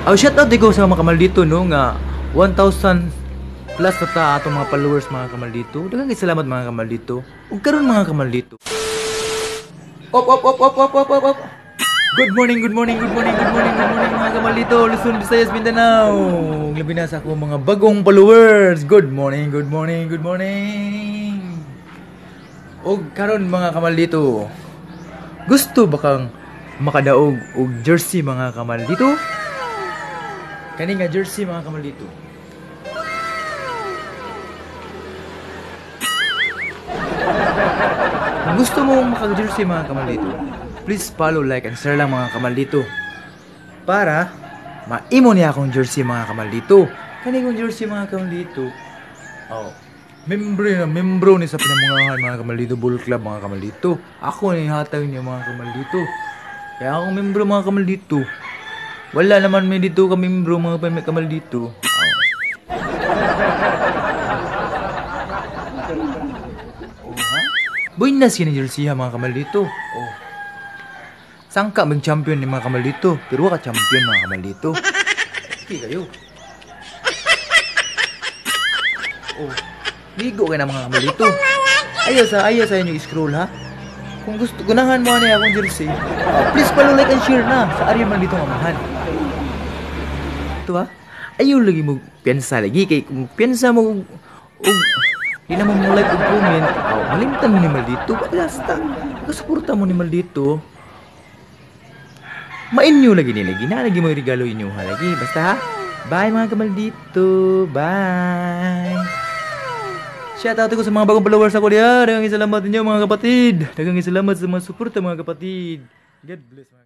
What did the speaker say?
Shoutout di ko sa mga kamaldito no nga 1,000 plus na ta atong mga followers mga kamaldito. Daghang salamat mga kamaldito. Ug karon mga kamaldito. Op. Good morning mga kamaldito. Luzon, Visayas, Mindanao. Labi na sa ako mga bagong followers. Good morning. Og karon mga kamaldito. Gusto ba kang makadaog og jersey mga kamaldito? Kani nga jersey mga kamaldito. Kung gusto mo maka-jersey mga kamaldito, please follow, like, and share lang mga kamaldito. Para maimo niya akong jersey mga kamaldito. Kani kong jersey mga kamaldito. Membro ni sa pinamungahan mga kamaldito, Bull Club mga kamaldito. Ako ni hatag niya mga kamaldito. Kaya ako membro mga kamaldito. Wala naman may dito kami membro mga kamaldito. Buenas yun jersey ha mga kamaldito. Sangka mag-champion ni mga kamaldito. Pero waka champion mga kamaldito. Okay kayo. Ligo kayo na mga kamaldito. Ayaw sa inyo i-scroll ha. Kung gusto, gunahan mo na akong jersey. Please follow, like, and share na. Sa area man dito mamahan. Ito ha. Ayaw lagi mo piyansa lagi. Kaya kung piyansa mo di na mo like o comment. Malimtan mo ni Maldito. Basta. Kasuporta mo ni Maldito. Mainyo lagi nilagi. Nalagi mo yung regalo inyo ha lagi. Basta ha. Bye mga kamaldito. Bye. Shoutout ko sa mga bagong followers ako diyan. Daghang salamat ninyo mga kapatid. Daghang salamat sa mga suporta mga kapatid. God bless mga